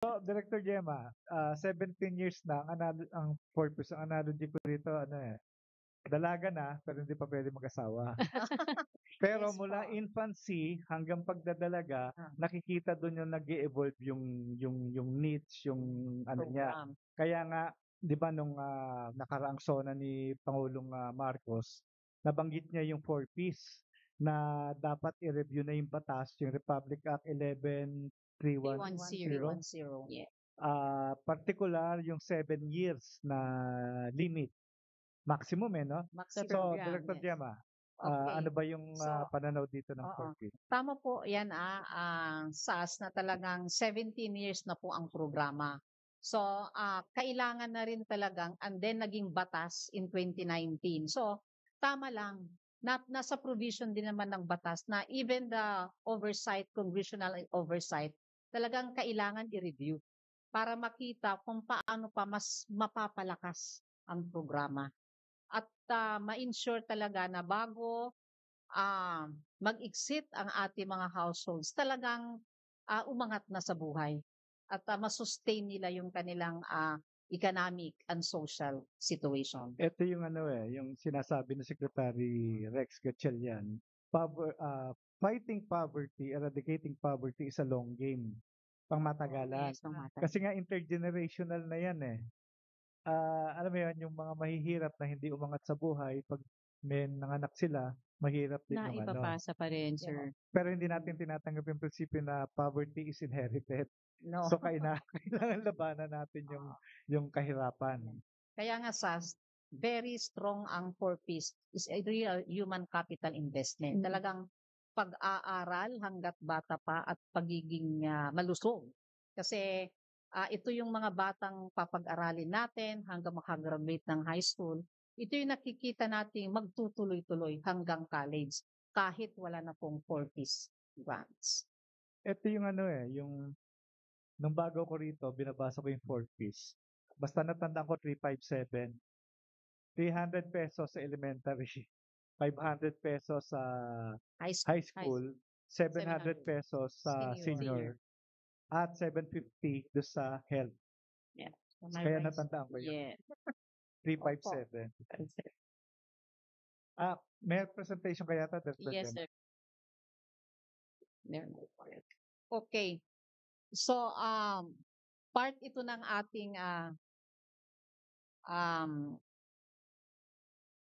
So, Director Gemma, 17 years na ang purpose, ang analogy ko rito, dalaga na, pero hindi pa pwede mag-asawa. Pero Yes mula po. infancy hanggang pagdadalaga, nakikita doon yung nag-evolve yung needs, yung ano niya. Program. Kaya nga, 'di ba nung nakaraang SONA ni Pangulong Marcos, nabanggit niya yung 4Ps na dapat i-review na yung batas, yung Republic Act 11-3110. 310. Yeah. Particular yung 7 years na limit. Maximum no? Maximum. So, Program, Director yes. Gemma, Okay. ano ba yung So, pananaw dito ng oo. 4P? Tama po yan SAS na talagang 17 years na po ang programa. So, kailangan na rin talagang and then naging batas in 2019. So, tama lang. Nasa provision din naman ng batas na even the oversight, congressional oversight, talagang kailangan i-review para makita kung paano pa mas mapapalakas ang programa. At ma-ensure talaga na bago mag-exit ang ating mga households, talagang umangat na sa buhay at masustain nila yung kanilang economic and social situation. Ito yung yung sinasabi ng Secretary Rex Gatchalian, fighting poverty, eradicating poverty is a long game, pangmatagalan. Yes, pangmatagalan. Kasi nga intergenerational na yan alam mo yan, yung mga mahihirap na hindi umangat sa buhay, pag may nanganak sila, mahirap din Na yung ipapasa pa rin, sir. Pero hindi natin tinatanggap yung prinsipyo na poverty is inherited. No. So kailangan labanan natin yung kahirapan. Kaya nga very strong ang 4Ps is a real human capital investment. Talagang pag-aaral hanggat bata pa at pagiging malusog. Kasi ito yung mga batang papag-aralin natin hanggang makagraduate ng high school. Ito yung nakikita natin magtutuloy-tuloy hanggang college kahit wala na pong 4Ps grants. Ito yung yung nung bago ko rito, binabasa ko yung 4Ps. Basta natandaan ko 357. 300 pesos sa elementary, 500 pesos sa high school, 700 pesos sa senior, at 750 do sa health. Yeah. Kaya natandaan ko yun. Yeah. 357. May presentation kaya ata? Yes, sir. Okay. So, part ito ng ating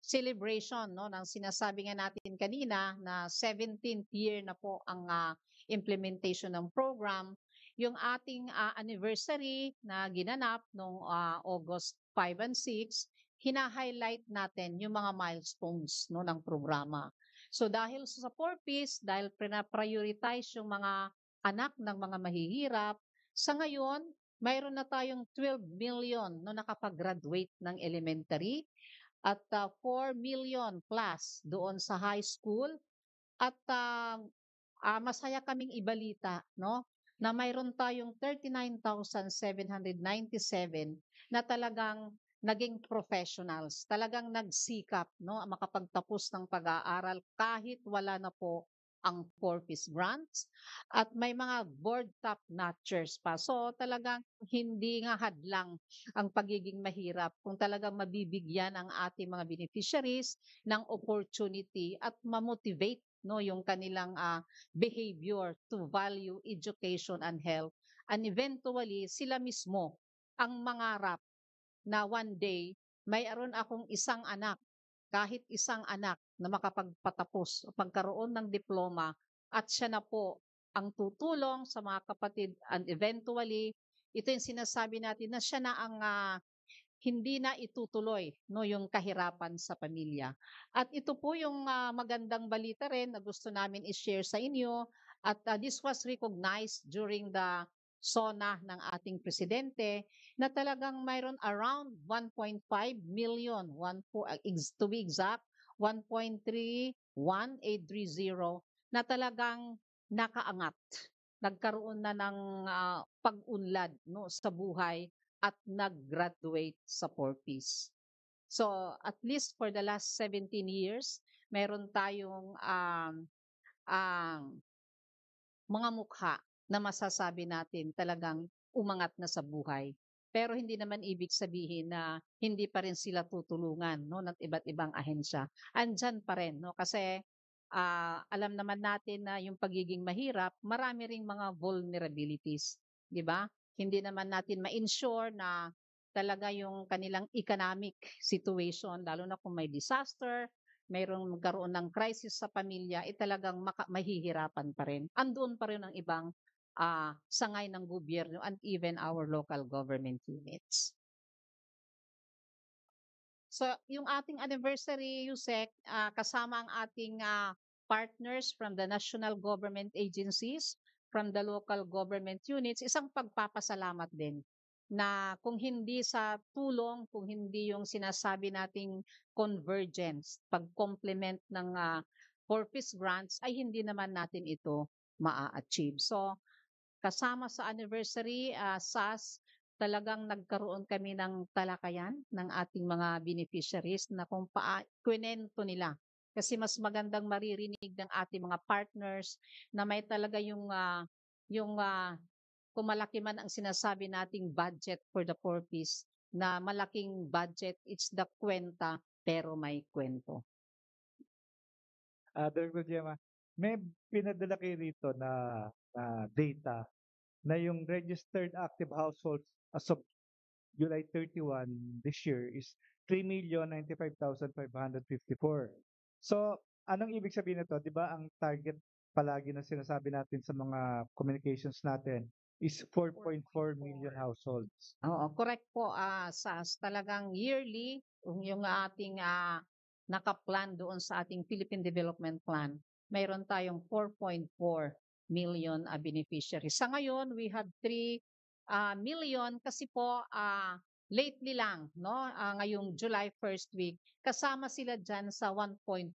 celebration, no, ng sinasabi nga natin kanina na 17th year na po ang implementation ng program. Yung ating anniversary na ginanap noong August 5 and 6, hina-highlight natin yung mga milestones no, ng programa. So dahil sa 4Ps, dahil prioritize yung mga anak ng mga mahihirap, sa ngayon, mayroon na tayong 12 million no nakapag-graduate ng elementary at 4 million plus doon sa high school at masaya kaming ibalita no na mayroon tayong 39,797 na talagang naging professionals, talagang nagsikap no makapagtapos ng pag-aaral kahit wala na po ang 4Ps grants at may mga board top notchers pa. So talagang hindi nga hadlang ang pagiging mahirap kung talagang mabibigyan ang ating mga beneficiaries ng opportunity at ma-motivate no yung kanilang behavior to value education and health, and eventually sila mismo ang mangarap na one day mayroon akong isang anak, kahit isang anak na makapagpatapos o pagkaroon ng diploma at siya na po ang tutulong sa mga kapatid, and eventually ito yung sinasabi natin na siya na ang hindi na itutuloy no yung kahirapan sa pamilya. At ito po yung magandang balita rin na gusto namin i-share sa inyo at this was recognized during the SONA ng ating presidente na talagang mayroon around 1.5 million, to be exact, 1.31830 na talagang nakaangat. Nagkaroon na ng pag-unlad no, sa buhay at nag-graduate sa 4Ps. So, at least for the last 17 years, meron tayong mga mukha na masasabi natin talagang umangat na sa buhay. Pero hindi naman ibig sabihin na hindi pa rin sila tutulungan, no, ng iba't ibang ahensya. Andyan pa rin, no, kasi alam naman natin na yung pagiging mahirap, marami ring mga vulnerabilities, 'di ba? Hindi naman natin ma-ensure na talaga yung kanilang economic situation, lalo na kung may disaster, mayroong magkaroon ng crisis sa pamilya, talagang mahihirapan pa rin. Andoon pa rin ang ibang sangay ng gobyerno and even our local government units. So, yung ating anniversary, Yusek, kasama ang ating partners from the national government agencies, from the local government units, isang pagpapasalamat din na kung hindi sa tulong, kung hindi yung sinasabi nating convergence, pag-complement ng 4Ps grants, ay hindi naman natin ito maa-achieve. So, kasama sa anniversary, SAS, talagang nagkaroon kami ng talakayan ng ating mga beneficiaries na kung kwento nila. Kasi mas magandang maririnig ng ating mga partners na may talaga yung kung malaki man ang sinasabi nating budget for the 4Ps, na malaking budget, it's the kwenta pero may kwento. Director Gemma, may pinadala kayo rito na data na yung registered active households as of July 31 this year is 3,095,554. So, anong ibig sabihin nito? 'Di ba ang target palagi na sinasabi natin sa mga communications natin is 4.4 million households. Oo, correct po, SAS. Talagang yearly, yung ating nakaplan doon sa ating Philippine Development Plan, mayroon tayong 4.4 million beneficiaries. Sa ngayon, we have 3 million kasi po lately lang, no? Ngayong July 1st week, kasama sila dyan sa 1.4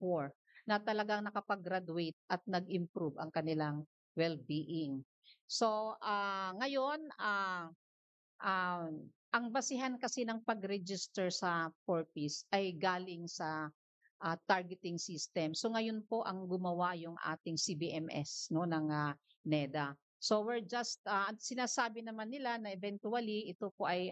na talagang nakapag-graduate at nag-improve ang kanilang well-being. So, ngayon, ang basihan kasi ng pag-register sa 4Ps ay galing sa targeting system. So ngayon po ang gumawa yung ating CBMS, no, ng NEDA. So we're just sinasabi naman nila na eventually ito po ay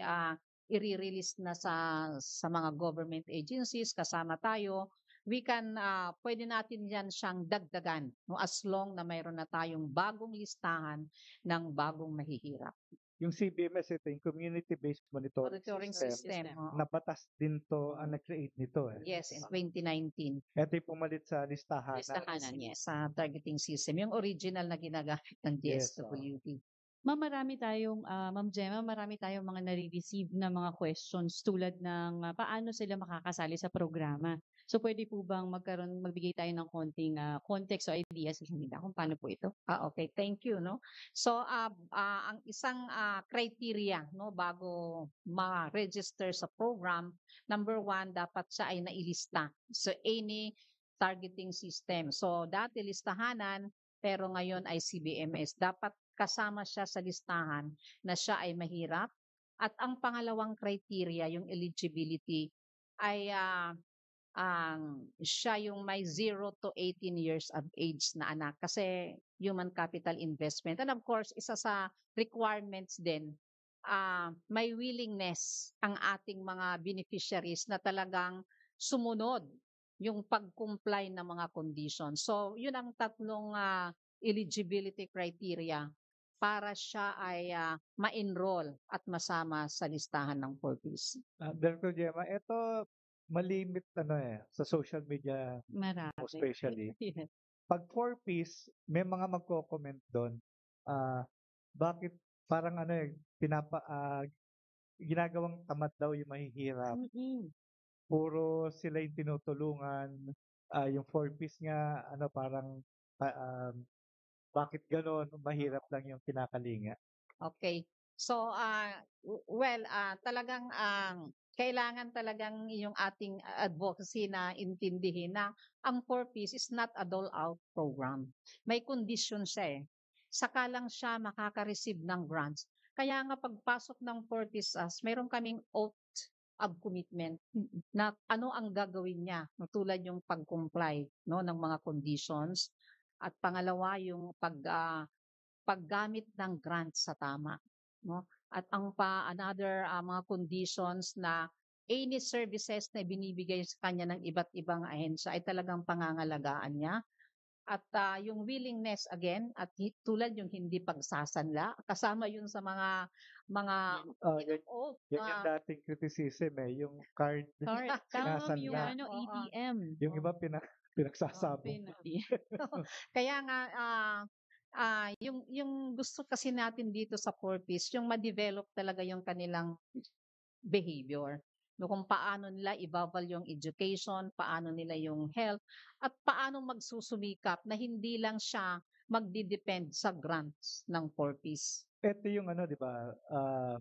i-release na sa mga government agencies, kasama tayo. We can pwede natin yan siyang dagdagan, no, as long na mayroon na tayong bagong listahan ng bagong mahihirap. Yung CBMS, ito yung Community-Based Monitoring Monitoring System. system. oo. Nabatas din to ang nag-create nito eh. Yes, in 2019. Ito yung pumalit sa listahan. Listahanan, yes. Sa targeting system. Yung original na ginagamit ng Yes, DSWD. Ma'am, Ma'am Gemma, marami tayong mga nare-receive na mga questions tulad ng paano sila makakasali sa programa. So pwede po bang magbigay tayo ng konting context o ideas sa kanila kung paano po ito? Okay, thank you, no. So ang isang criteria, no, bago ma-register sa program, number 1, dapat siya ay nailista. So any targeting system. So dati listahanan, pero ngayon ay CBMS. Dapat kasama siya sa listahan na siya ay mahirap. At ang pangalawang criteria, yung eligibility, ay siya yung may 0 to 18 years of age na anak kasi human capital investment. And of course, isa sa requirements din, may willingness ang ating mga beneficiaries na talagang sumunod yung pag-comply ng mga conditions. So, yun ang tatlong eligibility criteria para siya ay ma-enroll at masama sa listahan ng 4Ps. Director Gemma, ito malimit sa social media Marami. especially. Pag 4Ps, may mga magko-comment doon. Bakit parang ginagawang tamad daw yung mahihirap. Puro sila yung tinutulungan. Yung 4Ps nga, parang bakit ganon? Mahirap lang yung kinakalinga. Okay. So, talagang kailangan talagang yung ating advocacy na intindihin na ang 4Ps is not a dole-out program. May condition siya eh. Saka lang siya makaka-receive ng grants. Kaya nga pagpasok ng 4Ps, mayroon kaming oath of commitment na ano ang gagawin niya, tulad yung pag-comply, no, ng mga conditions. At pangalawa, yung paggamit ng grants sa tama, no? At another mga conditions na any services na binibigay sa kanya ng iba't ibang ahensya ay talagang pangangalagaan niya. At yung willingness again at tulad yung hindi pagsasanla, kasama yun sa mga Yan, oath yan yung dating criticism yung card Card. Tama, ma'am, yung sinasanla. Oo. ATM. Yung iba pinagsasabog. Kaya nga yung gusto kasi natin dito sa Corpus, yung ma-develop talaga yung kanilang behavior. No, kung paano nila i-value yung education, paano nila yung health, at paano magsusumikap na hindi lang siya magdi-depend sa grants ng Corpus. Ito yung di ba,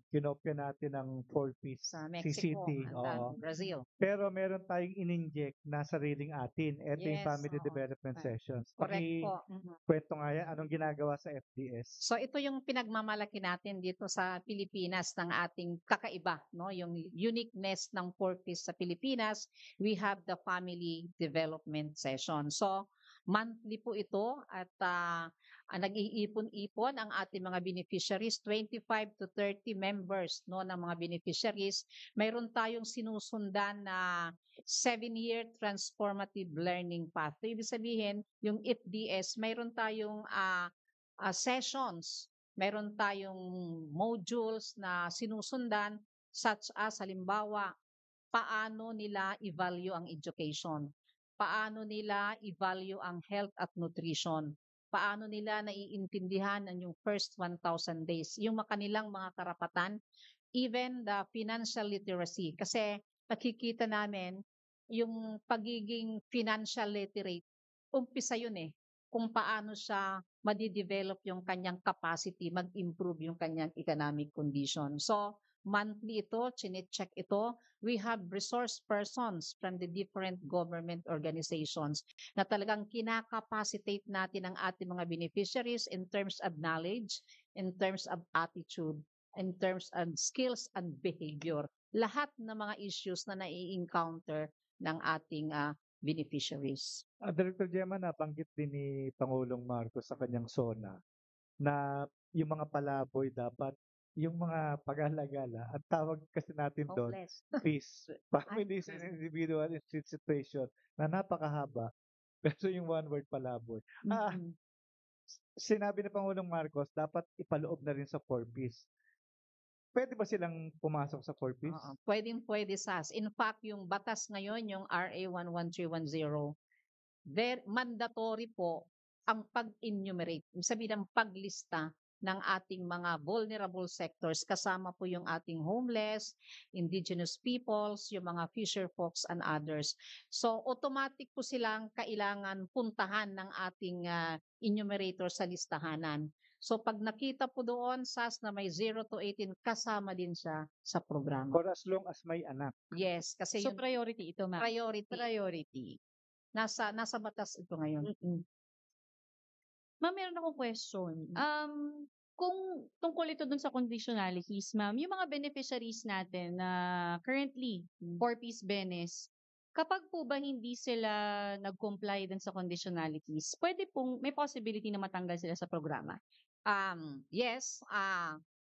kinopya natin ng 4-piece Sa CCT. Mexico, Oo. Brazil. Pero meron tayong in-inject na sariling atin. Ito yung Yes, family oo. development sessions. Correct po. Kwento nga yan, anong ginagawa sa FDS? So ito yung pinagmamalaki natin dito sa Pilipinas ng ating kakaiba, no? Yung uniqueness ng Corpus sa Pilipinas, we have the family development session. So monthly po ito at nag-iipon-ipon ang ating mga beneficiaries, 25 to 30 members no ng mga beneficiaries. Mayroon tayong sinusundan na 7-year transformative learning path. So, ibig sabihin, yung FDS, mayroon tayong sessions, meron tayong modules na sinusundan such as halimbawa, paano nila i-value ang education, paano nila i-value ang health at nutrition, paano nila naiintindihan ang yung first 1,000 days, yung kanilang mga karapatan, even the financial literacy. Kasi nakikita namin yung pagiging financial literate, umpisa yun kung paano siya madi-develop yung kanyang capacity, mag-improve yung kanyang economic condition. So, monthly ito, chine-check ito. We have resource persons from the different government organizations na talagang kinakapacitate natin ang ating mga beneficiaries in terms of knowledge, in terms of attitude, in terms of skills and behavior. Lahat ng mga issues na nai-encounter ng ating beneficiaries. Director Gemma, nabanggit din ni Pangulong Marcos sa kanyang SONA na yung mga palaboy dapat, yung mga pag-alagala, ang tawag kasi natin doon, Hopeless. peace, families and individual situation na napakahaba. Pero yung one word palaboy. Sinabi ni Pangulong Marcos, dapat ipaloob na rin sa 4-piece. Pwede ba silang pumasok sa 4-piece? Pwedeng-pwede SAS. In fact, yung batas ngayon, yung RA 11310, mandatory po ang pag-enumerate. Sabihin ng paglista ng ating mga vulnerable sectors, kasama po yung ating homeless, indigenous peoples, yung mga fisher folks and others. So automatic po silang kailangan puntahan ng ating enumerator sa listahanan. So pag nakita po doon, SAS na may 0 to 18, kasama din siya sa programa. For as long as may anak. Yes, kasi So, yung priority ito, ma'am. priority. Nasa batas ito ngayon. Ma'am, meron akong question. Kung tungkol ito dun sa conditionalities, ma'am, yung mga beneficiaries natin na currently 4-piece benes, kapag po ba hindi sila nag-comply dun sa conditionalities, may possibility na matanggal sila sa programa? Yes,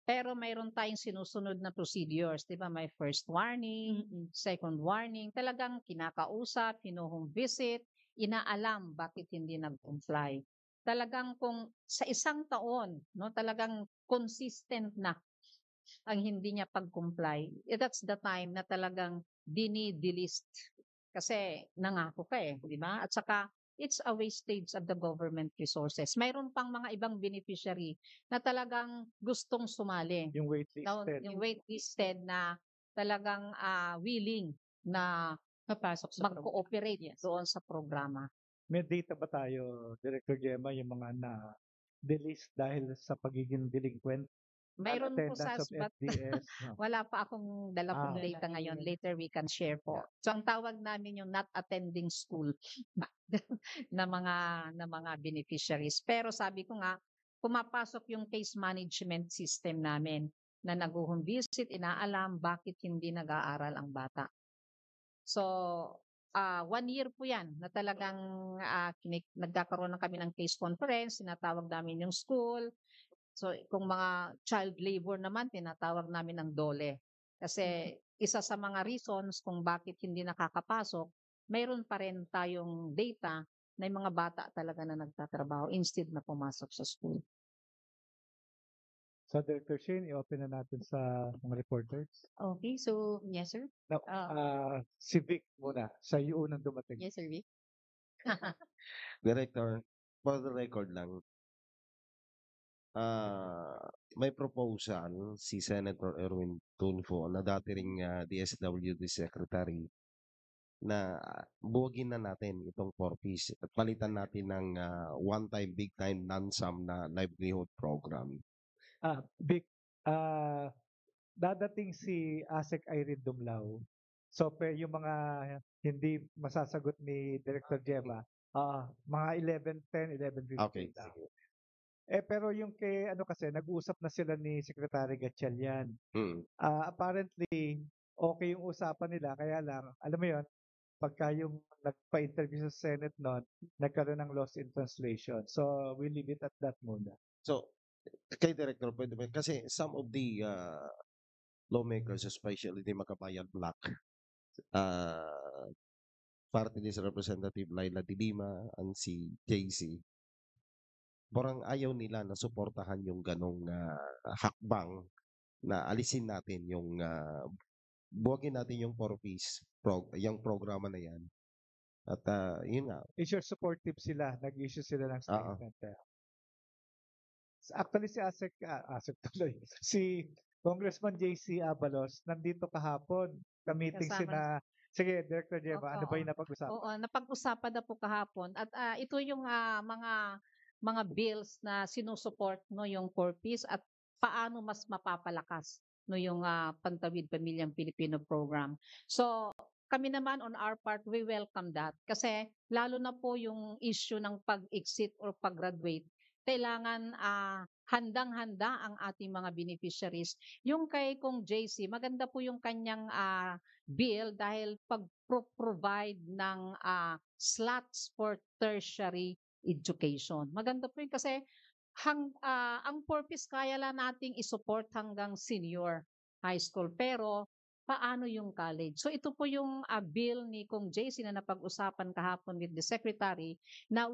pero mayroon tayong sinusunod na procedures, 'di ba? May first warning, second warning, talagang kinakausap, hino-home visit, inaalam bakit hindi nag-comply. Talagang kung sa isang taon, no, talagang consistent na ang hindi niya pag-comply, that's the time na talagang dini-delist. Kasi nangako ka di ba? At saka it's a wastage of the government resources. Mayroon pang mga ibang beneficiary na talagang gustong sumali. Yung waitlisted. Yung waitlisted na talagang willing na Papasok sa program. mag-cooperate doon sa programa. May data ba tayo, Director Gemma, yung mga na-delist dahil sa pagiging delinquent? Mayroon po Attendance SAS, of but FDS. No? wala pa akong dala pong Wala data ngayon. ngayon. Later we can share po. So ang tawag namin yung not attending school na mga beneficiaries. Pero sabi ko nga, pumapasok yung case management system namin na nag-home visit, inaalam bakit hindi nag-aaral ang bata. So 1 year po yan na talagang nagkakaroon na kami ng case conference, sinatawag namin yung school, So kung mga child labor naman, tinatawag namin ng DOLE. Kasi isa sa mga reasons kung bakit hindi nakakapasok, mayroon pa rin tayong data na yung mga bata talaga na nagtatrabaho instead na pumasok sa school. So, Director Shane, i-open na natin sa mga reporters. Okay, so yes, sir. Now, si Vic muna. Siya yung unang dumating. Yes, sir, Vic. Director, for the record lang, may proposal si Senator Erwin Tulfo na dati ring DSWD Secretary na buwagin na natin itong 4Ps at palitan natin ng one-time, big-time, non-sum na livelihood program. Vic, dadating si ASEC Irene Dumlao. So, yung mga hindi masasagot ni Director Gemma, mga 11:10, 11:15 Okay, lang. sige. Pero yung kay ano kasi, nag-uusap na sila ni Secretary Gatchalian. Mm. Apparently, okay yung usapan nila, kaya lang, alam mo yon, pagka yung nagpa-interview sa Senate noon, nagkaroon ng loss in translation. So, we leave it at that muna. So, kay Director, pwede ba? Kasi some of the lawmakers, especially the Makabayan Black, party list Representative Laila de Lima and si JC, parang ayaw nila na suportahan yung ganong hakbang na alisin natin yung buwagin natin yung 4Ps yung programa na yan. At yun nga. Issue supportive sila, nag-issue sila ng statement. Actually, si ASEC tuloy, si Congressman JC Abalos, nandito kahapon, ka-meeting sina, sige, Director Gemma, ano ba yung napag-usapan? Oo, napag-usapan na po kahapon. At ito yung mga bills na sinusuport no yung 4Ps at paano mas mapapalakas no yung Pantawid Pamilyang Pilipino program. So kami naman on our part, we welcome that. Kasi lalo na po yung issue ng pag-exit or pag-graduate, kailangan handang-handa ang ating mga beneficiaries. Yung kay Kong JC, maganda po yung kanyang bill dahil pag-provide ng slots for tertiary education. Maganda po yun kasi ang purpose kaya lang nating isupport hanggang senior high school. Pero paano yung college? So ito po yung bill ni Kong JC na napag-usapan kahapon with the secretary na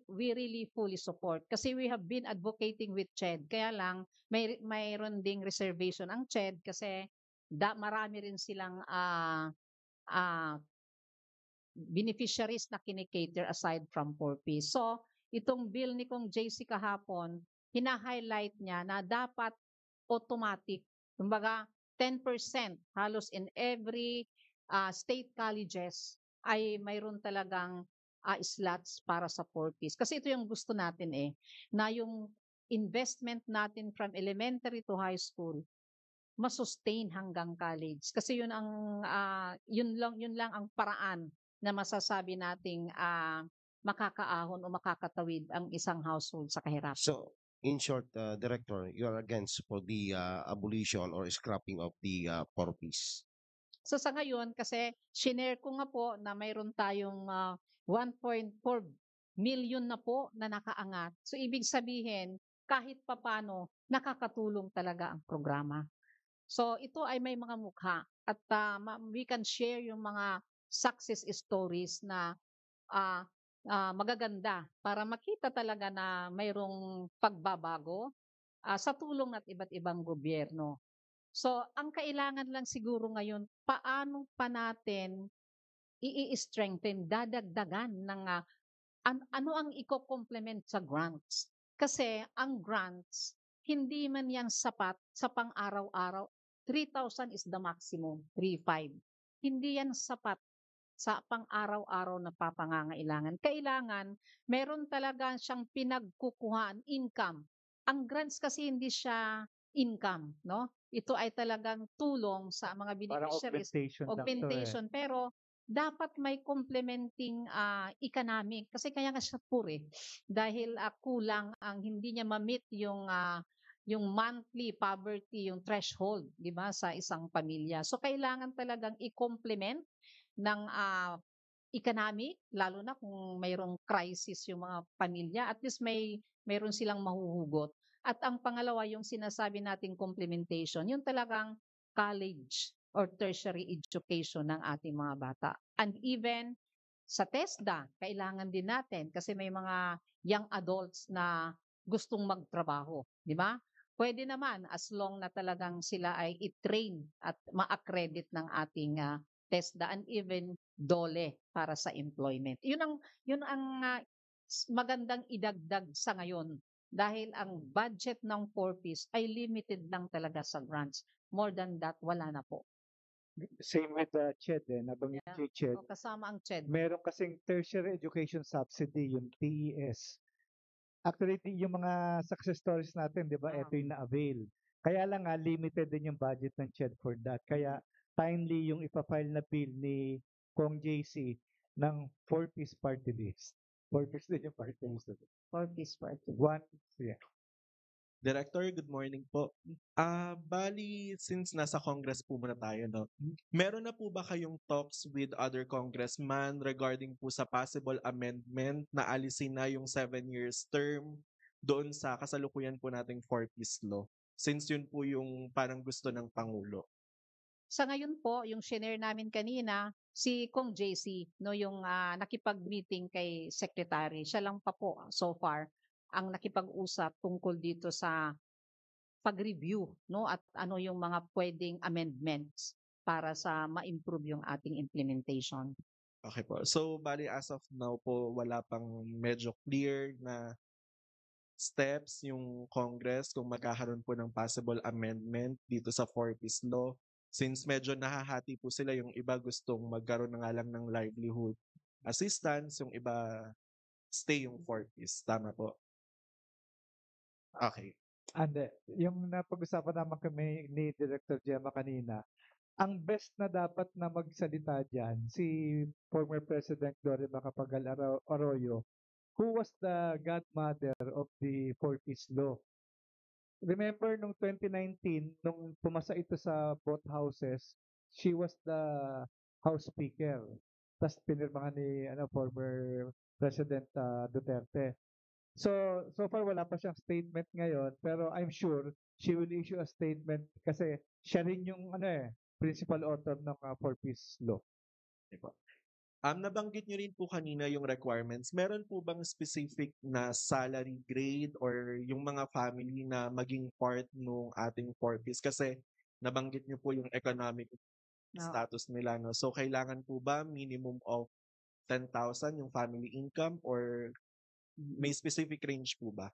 we really fully support. Kasi we have been advocating with CHED. Kaya lang mayroon ding reservation ang CHED kasi marami rin silang beneficiaries na kinikater aside from 4Ps. So, itong bill ni Kong JC kahapon, hina-highlight niya na dapat automatic, kumbaga 10% halos in every state colleges ay mayroon talagang slots para sa 4Ps. Kasi ito yung gusto natin na yung investment natin from elementary to high school masustain hanggang college. Kasi yun ang yun lang ang paraan na masasabi nating makakaahon o makakatawid ang isang household sa kahirapan. So, in short, Director, you are against for the abolition or scrapping of the 4Ps. So sa ngayon, kasi shinare ko nga po na mayroon tayong 1.4 million na po na nakaangat. So ibig sabihin, kahit papano, nakakatulong talaga ang programa. So ito ay may mga mukha at we can share yung mga success stories na magaganda para makita talaga na mayroong pagbabago sa tulong ng iba't ibang gobyerno. So ang kailangan lang siguro ngayon, paano pa natin i-strengthen, dadagdagan ng ano ang i-complement sa grants. Kasi ang grants, hindi man yan sapat sa pang-araw-araw. 3,000 is the maximum, 3,500. Hindi yan sapat sa pang-araw-araw na papangangailangan. Kailangan, meron talaga siyang pinagkukuhaan, income. Ang grants kasi hindi siya income, no? Ito ay talagang tulong sa mga Parang beneficiaries. augmentation lang to. Pero dapat may complementing economic kasi kaya nga siya poor dahil kulang ang hindi niya ma-meet yung monthly poverty, yung threshold, 'di ba, sa isang pamilya. So kailangan talagang i-complement ng economic lalo na kung mayroong crisis yung mga pamilya, at least mayroon silang mahuhugot. At ang pangalawa, yung sinasabi nating complementation, yung talagang college or tertiary education ng ating mga bata. And even sa TESDA, kailangan din natin kasi may mga young adults na gustong magtrabaho, di ba? Pwede naman as long na talagang sila ay i-train at ma-accredit ng ating TESDA and even DOLE para sa employment. Yun ang magandang idagdag sa ngayon dahil ang budget ng 4Ps ay limited lang talaga sa grants. More than that, wala na po. Same with the CHED nabanggit Yeah. yung CHED. So, kasama ang CHED. Meron kasing tertiary education subsidy, yung TES. Actually, yung mga success stories natin, di ba, ito yung na-avail. Kaya lang nga, limited din yung budget ng CHED for that. Kaya timely yung ipafile na bill ni Kong JC ng 4-piece party list. 4-piece din yung party list. 4Ps party. Yeah. Director, good morning po. Bali, since nasa Congress po muna tayo, no? Meron na po ba kayong talks with other congressman regarding po sa possible amendment na alisin na yung 7 years term doon sa kasalukuyan po nating 4-piece law? Since yun po yung parang gusto ng Pangulo. Sa ngayon po, yung shinare namin kanina, si Kong JC, no, yung nakipag-meeting kay Secretary, siya lang pa po so far ang nakipag-usap tungkol dito sa pag-review, no, at ano yung mga pwedeng amendments para sa ma-improve yung ating implementation. Okay po. So, bali as of now po, wala pang medyo clear na steps yung Congress kung magkakaroon po ng possible amendment dito sa 4-piece law. Since medyo nahahati po sila, yung iba gustong magkaroon na nga lang ng livelihood assistance, yung iba stay yung 4-piece. Tama po. Okay. And yung napag-usapan naman kami ni Director Gemma kanina, ang best na dapat na magsalita dyan, si former President Gloria Macapagal Arroyo, who was the godmother of the 4-piece law. Remember nung 2019, nung pumasa ito sa both houses, she was the House Speaker. Tapos pinirmahan ni former President Duterte. So far wala pa siyang statement ngayon, pero I'm sure she will issue a statement kasi siya rin yung principal author ng 4-piece law. Diba? Nabanggit niyo rin po kanina yung requirements. Meron po bang specific na salary grade or yung mga family na maging part ng ating 4-piece? Kasi nabanggit niyo po yung economic status nila. No? So kailangan po ba minimum of 10,000 yung family income or may specific range po ba?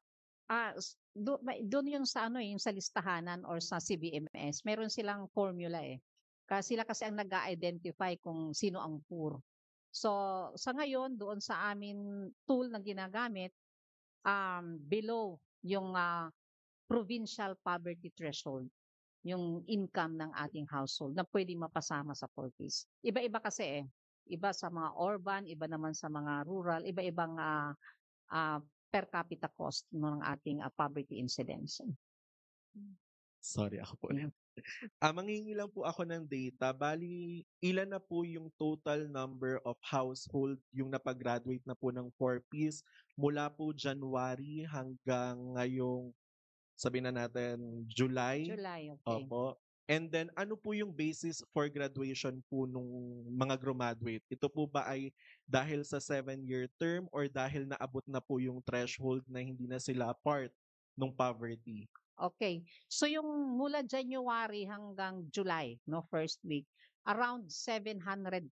Doon yung sa yung sa listahanan or sa CBMS, meron silang formula Kasi sila kasi ang nag-identify kung sino ang poor. So sa ngayon doon sa amin tool na ginagamit, below yung provincial poverty threshold, yung income ng ating household na pwedeng mapasama sa 4-piece. Iba-iba kasi iba sa mga urban, iba naman sa mga rural, iba-ibang per capita cost ng ating poverty incidence. Sorry, ako po. Manghingi lang po ako ng data. Bali, ilan na po yung total number of household yung napag-graduate na po ng 4-piece mula po January hanggang ngayong, sabihin na natin, July? July, okay. Opo. And then, ano po yung basis for graduation po nung mga graduate? Ito po ba ay dahil sa 7-year term or dahil naabot na po yung threshold na hindi na sila part ng poverty? Okay. So yung mula January hanggang July, no, first week, around 700,000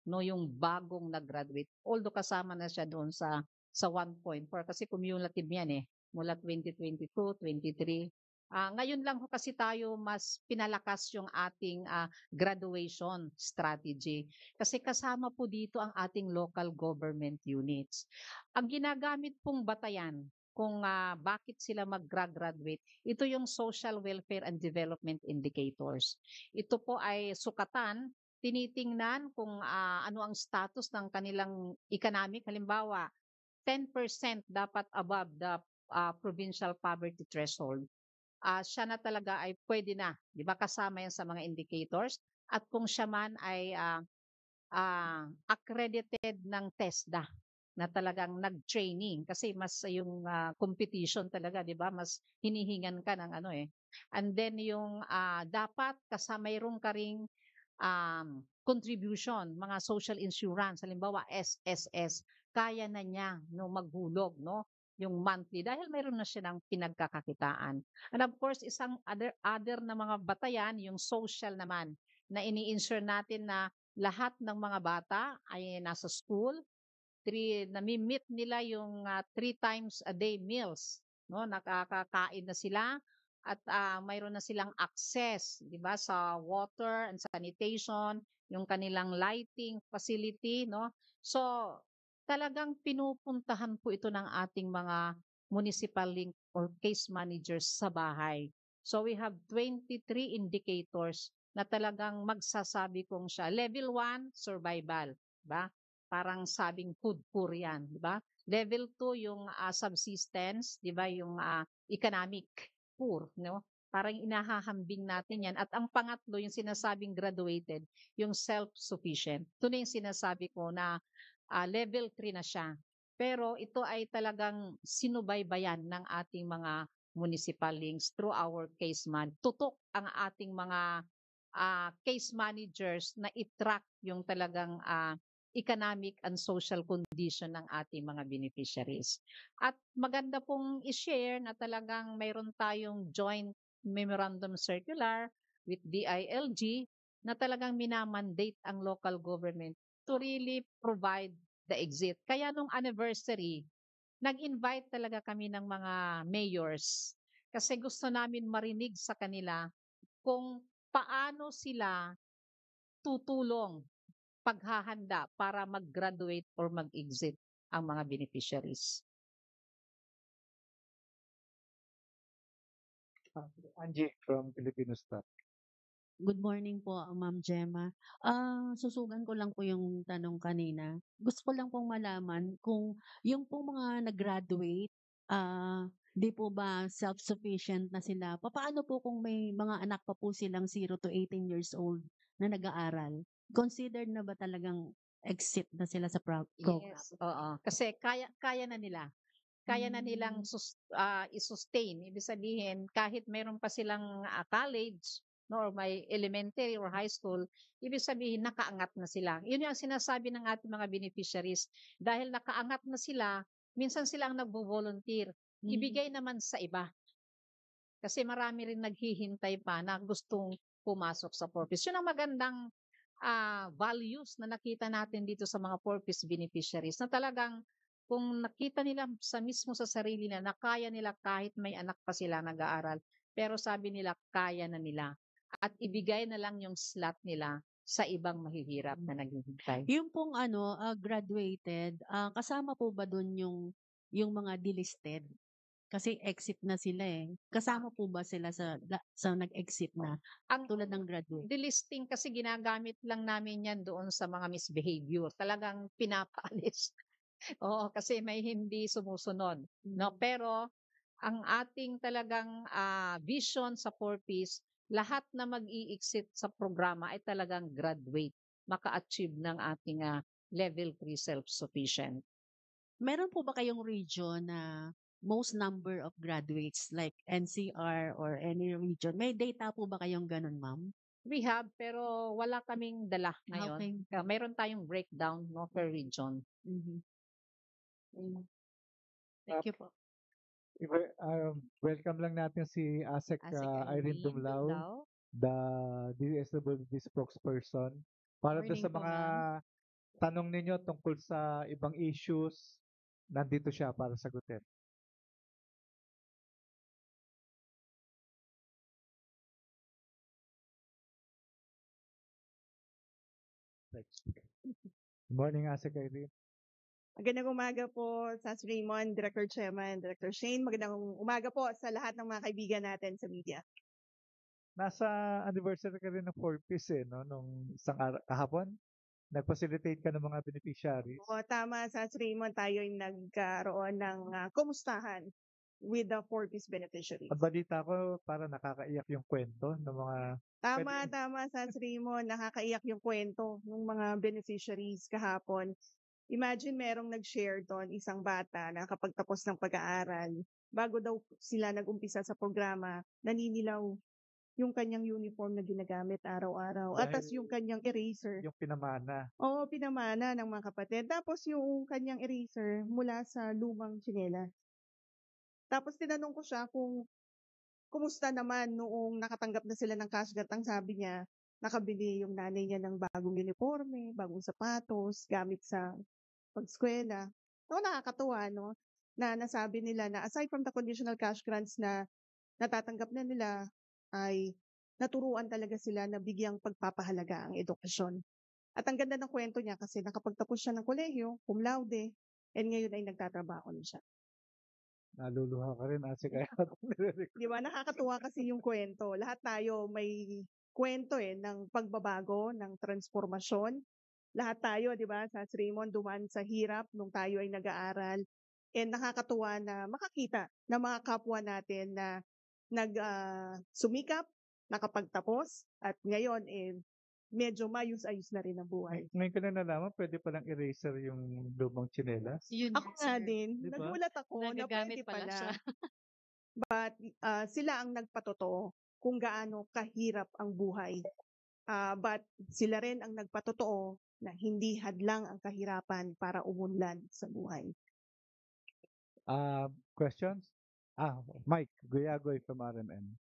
no yung bagong nag-graduate. Although kasama na siya doon sa 1.4 kasi cumulative yan mula 2022, 23. Ngayon lang kasi tayo mas pinalakas yung ating graduation strategy kasi kasama po dito ang ating local government units. Ang ginagamit pong batayan kung bakit sila mag-graduate, ito yung Social Welfare and Development Indicators. Ito po ay sukatan, tinitingnan kung ano ang status ng kanilang economic. Halimbawa, 10% dapat above the provincial poverty threshold. Siya na talaga ay pwede na, di ba, kasama yan sa mga indicators. At kung siya man ay accredited ng TESDA, na talagang nag-training kasi mas yung competition talaga, 'di ba? Mas hinihingan ka ng ano eh. And then yung dapat mayroon ka ring contribution, mga social insurance, halimbawa SSS, kaya na niya no maghulog no yung monthly dahil mayroon na siya ng pinagkakakitaan. And of course, isang other na mga batayan, yung social naman, na ini-ensure natin na lahat ng mga bata ay nasa school, nami-meet nila yung 3 times a day meals, no? Nakakakain na sila at mayroon na silang access, 'di ba, sa water and sanitation, yung kanilang lighting facility, no? So, talagang pinupuntahan po ito ng ating mga municipal link or case managers sa bahay. So, we have 23 indicators na talagang magsasabi kung siya. Level 1, survival, 'di ba? Parang sabing food poor yan, di ba? Level 2, yung subsistence, di ba? Yung economic poor, no? Parang inahahambing natin yan. At ang pangatlo, yung sinasabing graduated, yung self-sufficient. Ito na yung sinasabi ko na level 3 na siya. Pero ito ay talagang sinubaybayan ng ating mga municipal links through our case man. Tutok ang ating mga case managers na i-track yung talagang economic and social condition ng ating mga beneficiaries. At maganda pong i-share na talagang mayroon tayong joint memorandum circular with DILG na talagang minamandate ang local government to really provide the exit. Kaya nung anniversary, nag-invite talaga kami ng mga mayors kasi gusto namin marinig sa kanila kung paano sila tutulong paghahanda para mag-graduate or mag-exit ang mga beneficiaries. Angie from Filipino Star. Good morning po, Ma'am Gemma. Susugan ko lang po yung tanong kanina. Gusto ko lang pong malaman kung yung pong mga nag-graduate, di po ba self-sufficient na sila? Paano po kung may mga anak pa po silang 0 to 18 years old na nag-aaral? Considered na ba talagang exit na sila sa program? Yes, oo. Kasi kaya na nila. Kaya na nilang i-sustain. Ibig sabihin, kahit meron pa silang college, no, or may elementary or high school, ibig sabihin, nakaangat na sila. Yun yung sinasabi ng ating mga beneficiaries. Dahil nakaangat na sila, minsan sila ang nagbo-volunteer. Ibigay naman sa iba. Kasi marami rin naghihintay pa na gustong pumasok sa purpose. Yun ang magandang values na nakita natin dito sa mga purpose beneficiaries na talagang kung nakita nila mismo sa sarili na kaya nila kahit may anak pa sila nag-aaral, pero sabi nila kaya na nila at ibigay na lang yung slot nila sa ibang mahihirap na naghihintay. Yung pong graduated, kasama po ba dun yung mga delisted? Kasi exit na sila eh. Kasama po ba sila sa nag-exit na tulad ng graduate? Delisting kasi ginagamit lang namin yan doon sa mga misbehavior. Talagang pinapaalis. Oo, kasi may hindi sumusunod, no? Pero ang ating talagang vision sa Purpose, lahat na mag-i-exit sa programa ay talagang graduate, maka-achieve ng ating level 3 self-sufficient. Meron po ba kayong region na most number of graduates like NCR or any region? May data po ba kayong ganun, ma'am? We have, pero wala kaming dala ngayon. Okay. Mayroon tayong breakdown, no, per region. Mhm. Thank you po. Welcome lang natin si ASEC Irene Dumlao, the DSWD spokesperson. Para doon Morning sa po, mga tanong ninyo tungkol sa ibang issues, nandito siya para sagutin. Good morning, ASEC Irene. Magandang umaga po sa Raymond, Director Chairman, Director Shane. Magandang umaga po sa lahat ng mga kaibigan natin sa media. Nasa anniversary ka rin ng Purpose no? Nung isang kahapon, nag-facilitate ka ng mga beneficiaries. O tama, sa Raymond, tayo ay nagkaroon ng kumustahan with the Purpose beneficiaries. At balita ko, para nakakaiyak yung kwento ng mga... Tama, sa Raymond, nakakaiyak yung kwento ng mga beneficiaries kahapon. Imagine merong nag-share do'n, isang bata na kapag tapos ng pag-aaral, bago daw sila nag-umpisa sa programa, naninilaw yung kanyang uniform na ginagamit araw-araw at tas Dahil yung kanyang eraser. yung pinamana. Oo, pinamana ng mga kapatid. Tapos yung kanyang eraser mula sa lumang tsinelas. Tapos tinanong ko siya kung kumusta naman noong nakatanggap na sila ng cash grant. Ang sabi niya, nakabili yung nanay niya ng bagong uniforme, bagong sapatos, gamit sa pag-eskwela. So, nakakatuwa 'no, na nasabi nila na aside from the conditional cash grants na natatanggap na nila, ay naturuan talaga sila na bigyang pagpapahalaga ang edukasyon. At ang ganda ng kwento niya kasi nakapagtapos siya ng kolehiyo, cum laude, and ngayon ay nagtatrabaho na siya. Naluluha ka rin, Ate kaya narinig ko. 'Di ba nakakatuwa kasi yung kwento. Lahat tayo may kwento, ng pagbabago, ng transformasyon. Lahat tayo 'di ba, sa Raymond dumaan sa hirap nung tayo ay nag-aaral, and nakakatuwa na makakita ng mga kapwa natin na sumikap, nakapagtapos, at ngayon, medyo maayos-ayos na rin ang buhay. Ngayon ko na nalaman pwede palang eraser yung lumang tsinelas. Yun Ako nga din, Di ba? nagulat ako na Nagagamit pwede pala pala. siya. But sila ang nagpatotoo kung gaano kahirap ang buhay. But sila rin ang nagpatotoo na hindi hadlang ang kahirapan para umunlad sa buhay. Questions? Mike Guyagoy from RMN.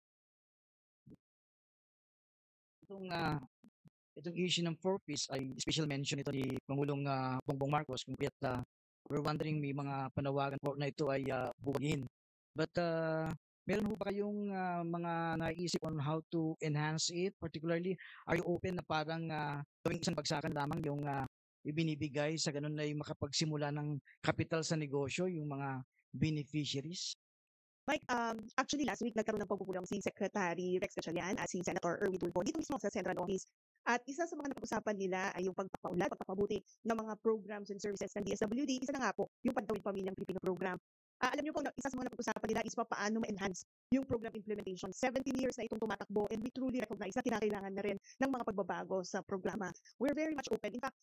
Itong issue ng 4-piece ay special mention ito ni Pangulong Bongbong Marcos kung kaya't we're wondering may mga panawagan po na ito ay buwagin. But meron ho ba kayong mga naisip on how to enhance it? Particularly, are you open na parang gawing isang bagsakan lamang yung ibinibigay sa ganun na yung makapagsimula ng kapital sa negosyo, yung mga beneficiaries? Mike, actually last week nagkaroon ng pagpupulong si Secretary Rex Gatchalian at si Senator Erwin Tulfo dito mismo sa Central Office. At isa sa mga napag-usapan nila ay yung pagpapaunlad, pagpapabuti ng mga programs and services ng DSWD. Isa na nga po yung Pantawid Pamilyang Pilipino Program. Alam niyo po, isa sa mga napag-usapan nila is paano ma-enhance yung program implementation. 17 years na itong tumatakbo, and we truly recognize na kinakailangan na rin ng mga pagbabago sa programa. We're very much open. In fact,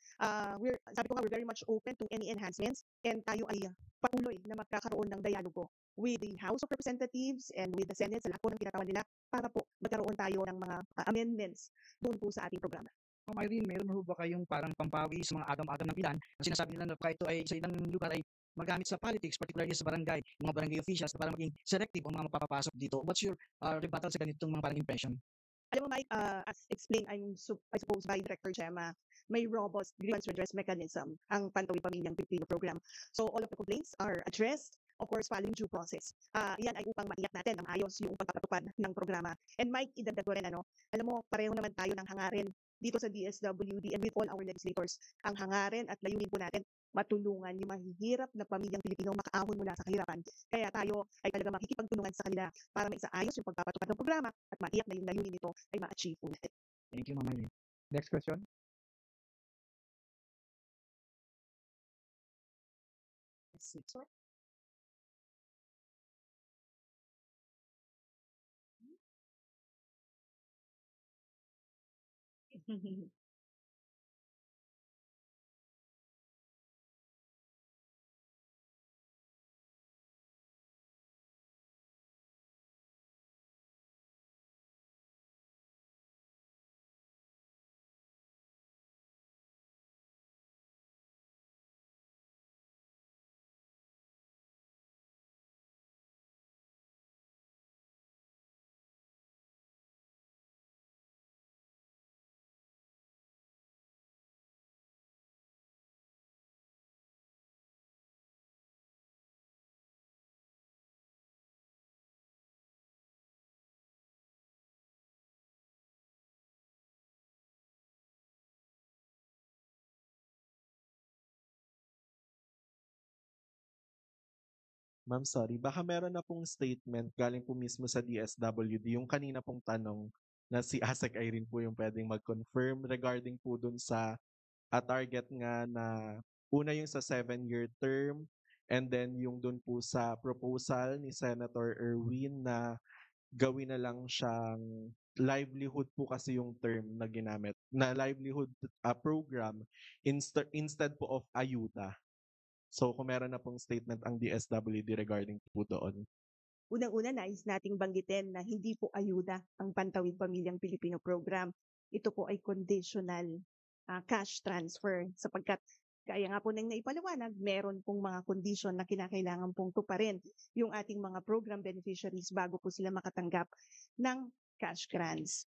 sabi ko nga, we're very much open to any enhancements, and tayo ay patuloy na magkakaroon ng dialogo with the House of Representatives and with the Senate sa lahat po ng pinatawan nila para po magkaroon tayo ng mga amendments doon po sa ating programa. Ma'am Irene, meron ho ba kayong parang pampawi sa mga agam-agam ng ilan na sinasabi nila na kahit ito ay sa ilang lugar ay magamit sa politics, particularly sa barangay, mga barangay officials, para maging selective ang mga mapapapasok dito? What's your rebuttal sa ganitong mga parang impression? Alam mo, Mike, as explained, I suppose by Director Gemma, may robust grievance redress mechanism ang Pantawid Pamilyang Pilipino Program. So all of the complaints are addressed, of course, following due process. Yan ay upang matiyak natin ang ayos yung pagpapatupad ng programa. And Mike, idagdag ko rin, alam mo, pareho naman tayo ng hangarin dito sa DSWD and with all our legislators. Ang hangarin at layunin po natin, matulungan yung mahihirap na pamilyang Pilipino makaahon mula sa kahirapan. Kaya tayo ay talaga makikipagtulungan sa kanila para maisaayos yung pagpapatupad ng programa at matiyak na yung layunin nito ay ma-achieve po natin. Thank you, Ma'am Irene. Next question. Ma'am, sorry. Baka meron na pong statement galing po mismo sa DSWD. Yung kanina pong tanong na si ASEC Irene po yung pwedeng mag-confirm regarding po dun sa target nga na una yung sa 7-year term, and then yung dun po sa proposal ni Senator Erwin na gawin na lang siyang livelihood po kasi yung term na ginamit, na livelihood program instead po of ayuda. So kung meron na pong statement ang DSWD regarding po doon. Unang-una, nais nating banggitin na hindi po ayuda ang Pantawid Pamilyang Pilipino program. Ito po ay conditional cash transfer sapagkat kaya nga po nang naipaliwanag, meron pong mga condition na kinakailangan pong tuparin yung ating mga program beneficiaries bago po sila makatanggap ng cash grants.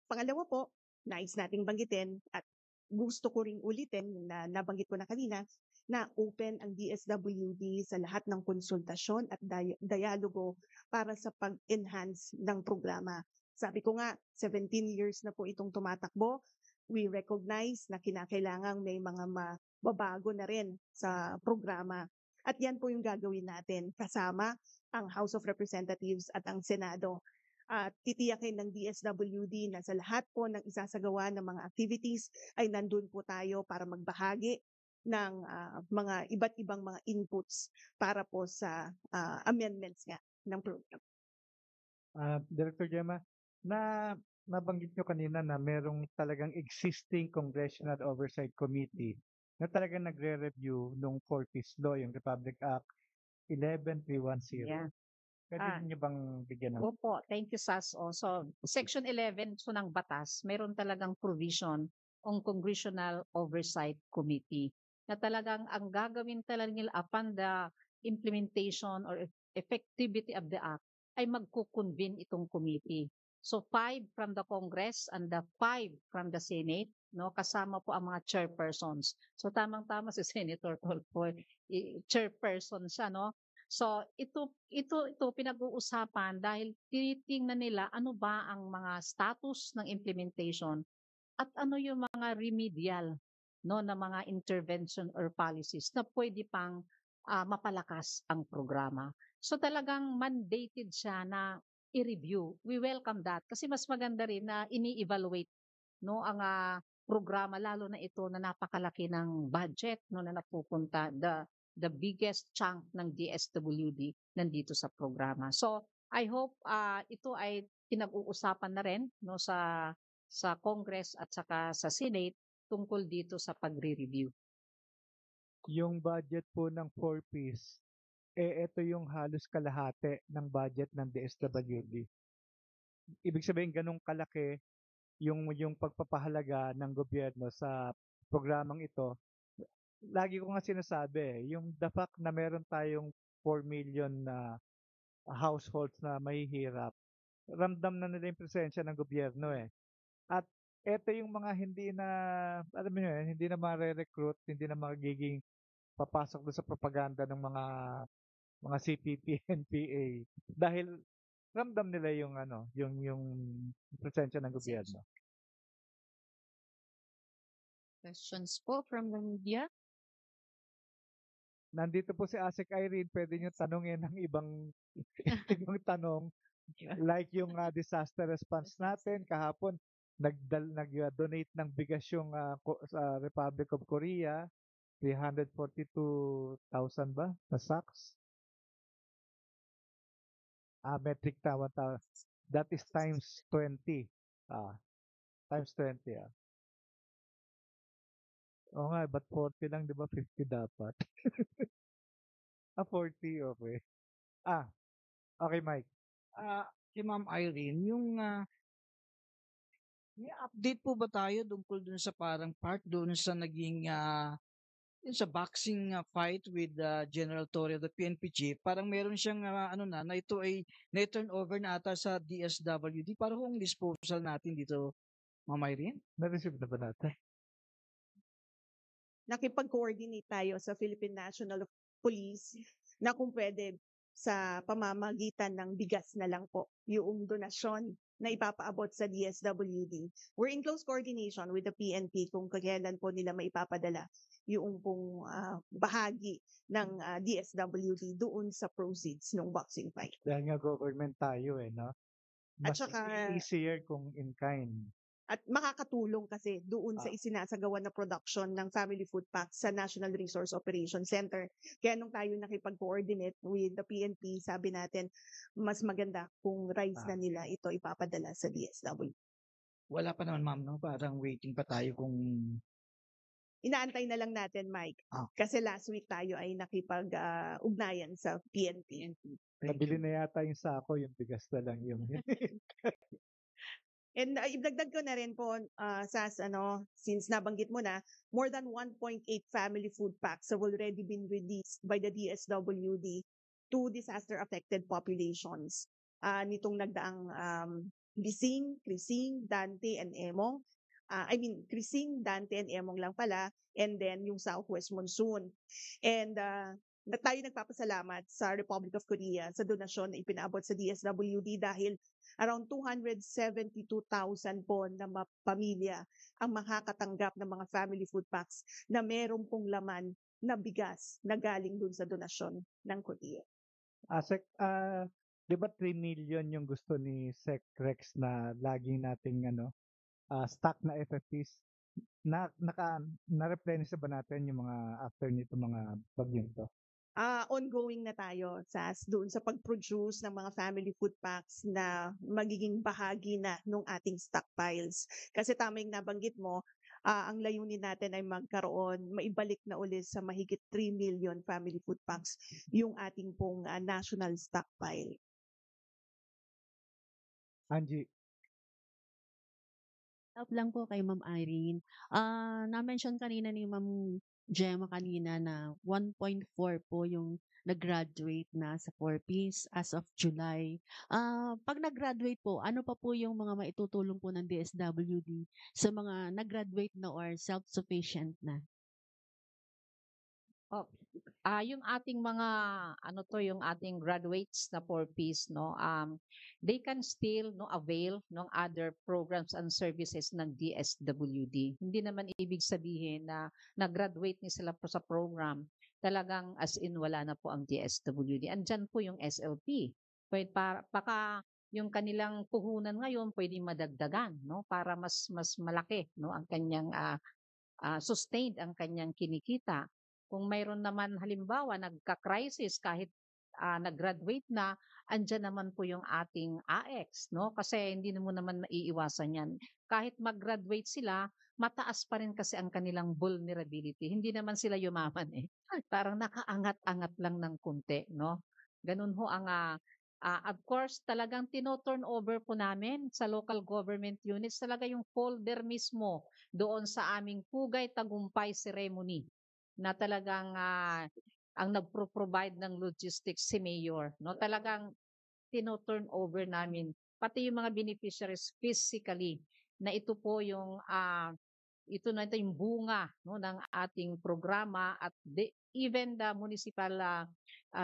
Pangalawa po, nais nating banggitin at gusto ko ring ulitin na nabanggit ko na kanina na open ang DSWD sa lahat ng konsultasyon at dialogo para sa pag-enhance ng programa. Sabi ko nga, 17 years na po itong tumatakbo. We recognize na kinakailangang may mga mababago na rin sa programa. At yan po yung gagawin natin kasama ang House of Representatives at ang Senado. At titiyakin ng DSWD na sa lahat po ng isasagawa ng mga activities ay nandun po tayo para magbahagi ng mga iba't ibang mga inputs para po sa amendments nga ng program. Director Gemma, nabanggit nyo kanina na merong talagang existing Congressional Oversight Committee na talagang nagre-review nung Fortis Law, yung Republic Act 11310. Yeah. Pwede niyo bang bigyan ng Opo, thank you, Saso. So, Section 11 so ng batas, meron talagang provision on Congressional Oversight Committee na talagang ang gagawin talaga nila upon the implementation or effectivity of the act ay magkukonvene itong committee. So 5 from the Congress and the 5 from the Senate, no, kasama po ang mga chairpersons. So tamang-tama si Senator Tolpo, chairperson siya, no. So ito pinag-uusapan dahil tinitingnan nila ano ba ang mga status ng implementation at ano yung mga remedial no na mga intervention or policies na pwede pang mapalakas ang programa. So talagang mandated siya na i-review. We welcome that kasi mas maganda rin na ini-evaluate no ang programa lalo na ito na napakalaki ng budget no na napupunta the biggest chunk ng DSWD nandito sa programa. So I hope ito ay pinag-uusapan na rin no sa Congress at saka sa Senate tungkol dito sa pagre-review. yung budget po ng 4Ps, ito yung halos kalahati ng budget ng DSWD. Ibig sabihin ganung kalaki yung pagpapahalaga ng gobyerno sa programang ito. Lagi ko nga sinasabi, yung the fact na meron tayong 4 million na households na mahihirap, ramdam na nila yung presensya ng gobyerno eh. At ito yung mga hindi na, alam mo yun, hindi na mare-recruit, hindi na magiging papasok doon sa propaganda ng mga CPP, NPA. Dahil ramdam nila yung yung presensya ng gobyerno. Questions po from the media? Nandito po si Asik Irene, pwede nyo tanongin ng ibang tanong. Like yung disaster response natin kahapon, nag-donate ng bigas yung sa Republic of Korea, 342,000 ba na sacks? Metric ton, 1,000. That is times 20. Times 20. Oo nga, but 40 lang, di ba? 50 dapat. 40, okay. Okay, Mike. Si Ma'am Irene, may update po ba tayo tungkol dun sa parang part dun sa naging yun sa boxing fight with General Torre of the PNP chief? Parang meron siyang na ito ay na-turn over na ata sa DSWD. Parang kung disposal natin dito, Ma'am Irene? Na-receive na ba natin? Nakipag-coordinate tayo sa Philippine National Police na kung pwede sa pamamagitan ng bigas na lang po yung donasyon na ipapaabot sa DSWD. We're in close coordination with the PNP kung kailan po nila maipapadala yung pong bahagi ng DSWD doon sa proceeds ng boxing fight. Dahil nga government tayo no? Mas At saka, easier kung in kind. At makakatulong kasi doon sa isinasagawa na production ng Family Food Packs sa National Resource Operation Center. Kaya nung tayo nakipag-coordinate with the PNP, sabi natin, mas maganda kung rice na nila ito ipapadala sa DSW. Wala pa naman, ma'am, no? Parang waiting pa tayo kung inaantay na lang natin, Mike. Kasi last week tayo ay nakipag-ugnayan sa PNP. Nabili na yata yung sako, yung bigas na lang yung And idagdag ko na rin po, since nabanggit mo na, more than 1.8 family food packs have already been released by the DSWD to disaster-affected populations. Nitong nagdaang Gising, Crising, Dante, and Emong. Crising, Dante, and Emong lang pala, and then yung Southwest Monsoon. And tayo nagpapasalamat sa Republic of Korea sa donasyon na ipinaabot sa DSWD dahil around 272,000 po na pamilya ang makakatanggap ng mga family food packs na meron pong laman na bigas na galing dun sa donasyon ng Korea. Di ba 3 million yung gusto ni Sec Rex na laging nating stock na FFPs? Na-replenish ba natin yung mga after nito mga bagyong to? Ongoing na tayo doon sa pag-produce ng mga family food packs na magiging bahagi na ng ating stockpiles. Kasi tama yung nabanggit mo, ang layunin natin ay maibalik na ulit sa mahigit 3 million family food packs yung ating pong national stockpile. Angie. Help lang po kay Ma'am Irene. Na-mention kanina ni Ma'am Gemma kanina na 1.4 po yung nag-graduate na sa 4Ps as of July. Pag nag-graduate po, ano pa po yung mga maitutulong po ng DSWD sa mga nag-graduate na or self-sufficient na? Yung ating mga yung ating graduates na 4Ps, no, they can still avail ng other programs and services ng DSWD. Hindi naman ibig sabihin na nag-graduate ni sila po sa program, talagang as in wala na po ang DSWD. Andyan po yung SLP. Baka yung kanilang puhunan ngayon pwedeng madagdagan, no, para mas malaki, no, ang kanyang sustained ang kanyang kinikita. Kung mayroon naman halimbawa nagka-crisis kahit nag-graduate na, andyan naman po yung ating AX, no? Kasi hindi mo naman maiiwasan yan. Kahit mag-graduate sila, mataas pa rin kasi ang kanilang vulnerability. Hindi naman sila yumaman eh. Parang nakaangat-angat lang ng kunti, no? Ganun ho ang of course, talagang tino-turn over po namin sa local government units talaga yung folder mismo doon sa aming Pugay Tagumpay Ceremony na talagang ang nagpro-provide ng logistics si Mayor, no? Talagang tino-turn over namin pati yung mga beneficiaries physically na ito po yung ito yung bunga, no, ng ating programa at even the municipal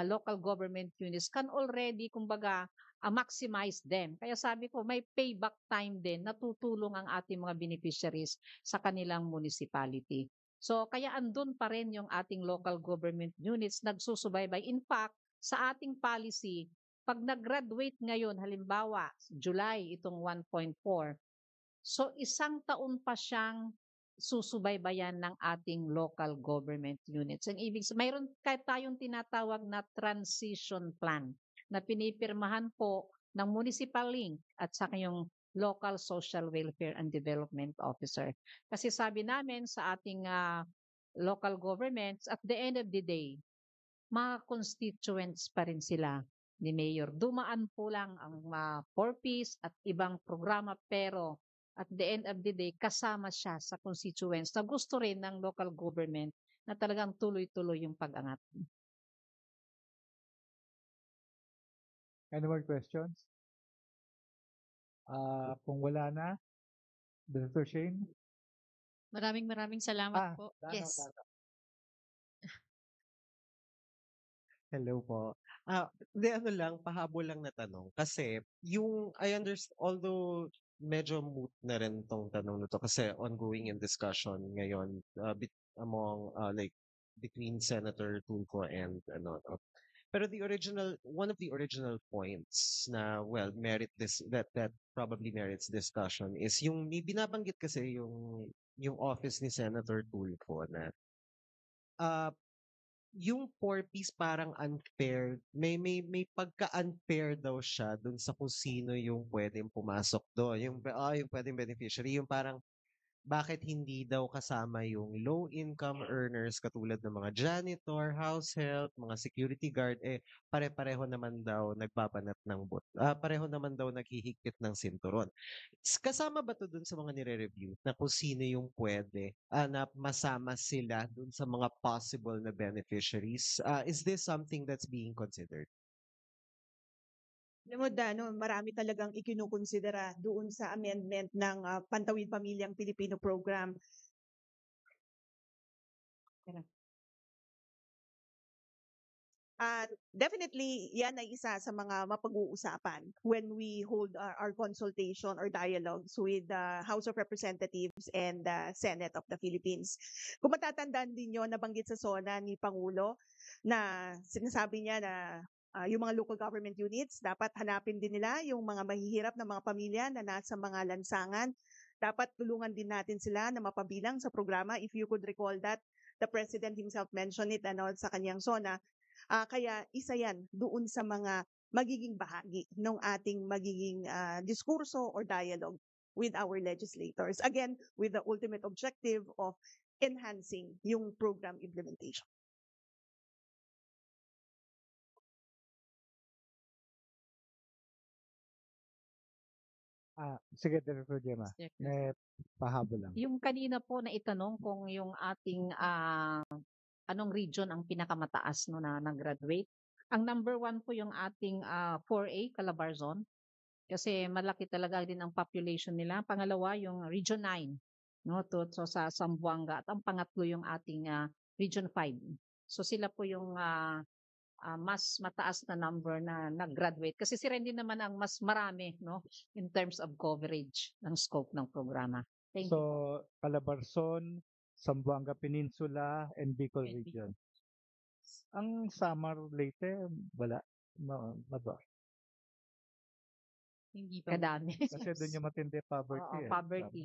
local government units can already kumbaga maximize them. Kaya sabi ko may payback time din na tutulong ang ating mga beneficiaries sa kanilang municipality. So kaya andun pa rin yung ating local government units nagsusubaybay. In fact, sa ating policy, pag nag-graduate ngayon, halimbawa, July, itong 1.4, so isang taon pa siyang susubaybayan ng ating local government units. Ang ibig sabihin, mayroon tayong tinatawag na transition plan na pinipirmahan po ng municipal link at saka yung local social welfare and development officer. Kasi sabi namin sa ating local governments, at the end of the day, mga constituents pa rin sila ni Mayor. Dumaan po lang ang 4Ps at ibang programa pero at the end of the day, kasama siya sa constituents na gusto rin ng local government na talagang tuloy-tuloy yung pag-angat. Any more questions? Kung wala na, Dr. Shane? Maraming salamat po. Yes. Hello po. Pahabol lang na tanong. Kasi, although medyo moot na rin tong tanong na to kasi ongoing in discussion ngayon between Senator Tulfo and Pero one of the original points na that probably merits discussion is yung may binabanggit kasi yung office ni Senator Tulfo na yung 4Ps parang unfair. May pagka-unfair daw siya dun sa kung sino yung pwedeng pumasok doon. Yung pwedeng beneficiary. Yung parang bakit hindi daw kasama yung low-income earners katulad ng mga janitor, house help, mga security guard, pare-pareho naman daw nagbabanat ng pareho naman daw naghihigpit ng sinturon. Kasama ba to dun sa mga nire-review na kung sino yung pwede na masama sila dun sa mga possible na beneficiaries? Is this something that's being considered? Alam mo, Dano, marami talagang ikinukonsidera doon sa amendment ng Pantawid Pamilyang Pilipino Program. Definitely, yan ay isa sa mga mapag-uusapan when we hold our consultation or dialogues with the House of Representatives and the Senate of the Philippines. Kung matatandaan din nyo, nabanggit sa SONA ni Pangulo na sinasabi niya na yung mga local government units, dapat hanapin din nila yung mga mahihirap na mga pamilya na nasa mga lansangan. Dapat tulungan din natin sila na mapabilang sa programa. If you could recall that, the President himself mentioned it sa kanyang SONA. Kaya isa yan doon sa mga magiging bahagi ng ating magiging diskurso or dialogue with our legislators. Again, with the ultimate objective of enhancing yung program implementation. Sige, Director Gemma. May pahabol lang. Yung kanina po na itanong kung yung ating anong region ang pinakamataas no na nag-graduate. Ang number 1 po yung ating 4A, Calabarzon. Kasi malaki talaga din ang population nila. Pangalawa, yung Region 9, no, so sa Zamboanga. At ang pangatlo yung ating Region 5. So sila po yung mas mataas na number na nag-graduate. Kasi sila din naman ang mas marami no, in terms of coverage ng scope ng programa. Thank you. So, Calabarzon, Zamboanga Peninsula, and Bicol And Region. Ang Samar Leyte, wala. Maba. Hindi pa. Kadami. Kasi doon yung matindi poverty. Oo, poverty.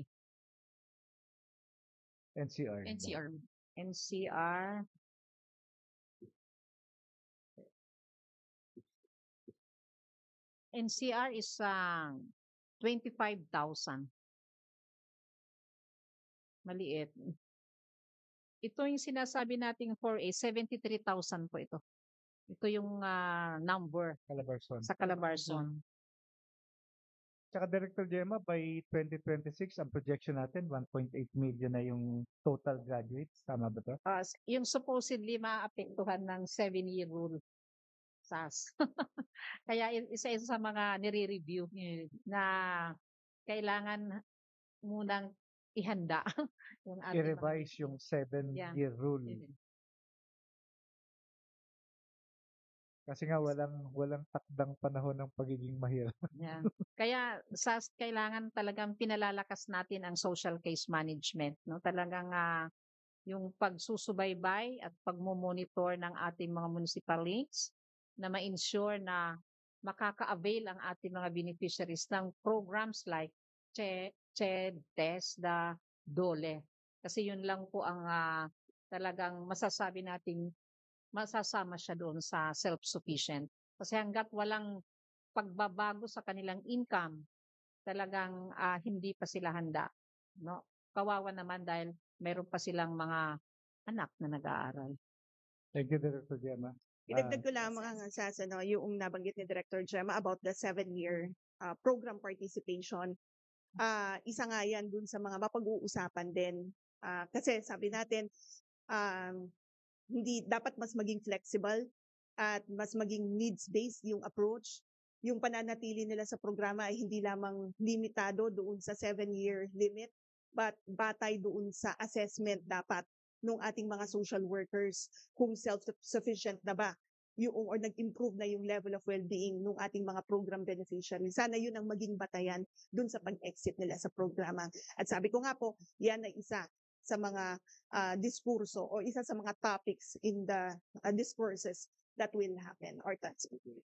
NCR. NCR. NCR. NCR is 25,000. Maliit. Ito yung sinasabi nating 4A, 73,000 po ito. Ito yung number Calabarzon. sa Calabarzon. Tsaka Director Gemma, by 2026, ang projection natin, 1.8 million na yung total graduates. Tama ba to? Yung supposedly maapektuhan ng 7-year rule SAS. Kaya isa sa mga nire-review na kailangan munang ihanda yung ating I-revise yung 7-year rule. Kasi nga walang takdang panahon ng pagiging mahirap. Yeah. Kaya kailangan talagang pinalalakas natin ang social case management, no? Talagang yung pagsusubaybay at pagmo-monitor ng ating mga municipalities na ma-ensure na makaka-avail ang ating mga beneficiaries ng programs like CHED, TESDA, DOLE. Kasi yun lang po ang talagang masasabi nating masasama siya doon sa self-sufficient. Kasi hanggat walang pagbabago sa kanilang income, talagang hindi pa sila handa. No? Kawawa naman dahil meron pa silang mga anak na nag-aaral. Thank you, Director Gemma. Idagdag ko lang mga yung nabanggit ni Director Gemma about the 7-year program participation. Isa nga yan dun sa mga mapag-uusapan din. Kasi sabi natin, hindi dapat mas maging flexible at mas maging needs-based yung approach. Yung pananatili nila sa programa ay hindi lamang limitado doon sa 7-year limit, but batay doon sa assessment dapat ng ating mga social workers kung self-sufficient na ba yung or nag-improve na yung level of well-being ng ating mga program beneficiaries. Sana yun ang maging batayan dun sa pag-exit nila sa programa. At sabi ko nga po, yan ay isa sa mga diskurso o isa sa mga topics in the discourses that will happen or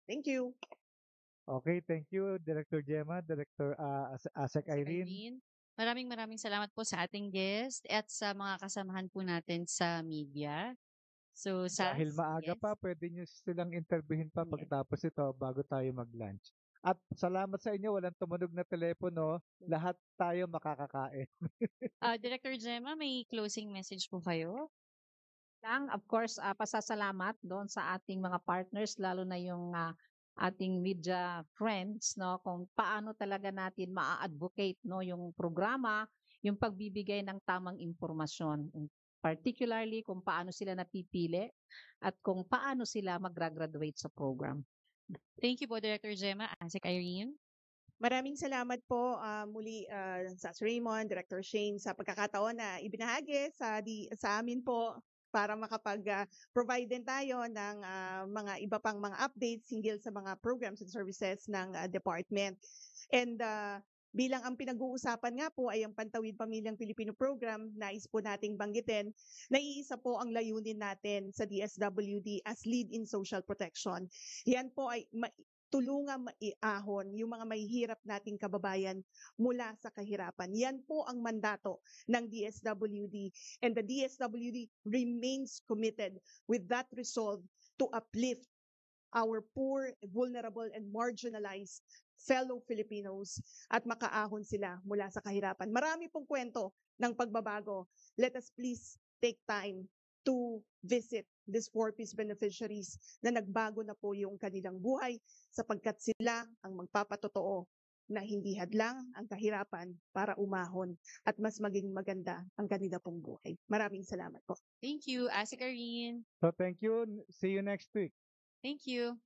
Thank you. Okay, thank you, Director Gemma, Director Asek Irene. Maraming salamat po sa ating guest at sa mga kasamahan po natin sa media. So, Dahil maaga pa, pwede nyo silang interviewin pa pagkatapos ito bago tayo mag-lunch. At salamat sa inyo, walang tumunog na telepono, lahat tayo makakakain. Director Gemma, may closing message po kayo? Of course, pasasalamat doon sa ating mga partners, lalo na yung ating media friends, no, kung paano talaga natin maa-advocate, no, yung programa, yung pagbibigay ng tamang impormasyon, particularly kung paano sila napipili at kung paano sila magra-graduate sa program. Thank you po, Director Gemma. Asik Irene? Maraming salamat po muli sa Raymond, Director Shane sa pagkakataon na ibinahagi sa amin po para makapag-provide din tayo ng mga iba pang mga updates hinggil sa mga programs and services ng department. And bilang ang pinag-uusapan nga po ay ang Pantawid Pamilyang Pilipino Program, nais po nating banggitin na iisa po ang layunin natin sa DSWD as lead in social protection. Yan po ay tulungan maiahon yung mga mahihirap nating kababayan mula sa kahirapan. Yan po ang mandato ng DSWD, and the DSWD remains committed with that resolve to uplift our poor, vulnerable, and marginalized fellow Filipinos at makaahon sila mula sa kahirapan. Marami pong kwento ng pagbabago. Let us please take time to visit these 4-piece beneficiaries na nagbago na po yung kanilang buhay sapagkat sila ang magpapatotoo na hindi hadlang ang kahirapan para umahon at mas maging maganda ang kanila pong buhay. Maraming salamat po. Thank you, Asik Irene. So thank you. See you next week. Thank you.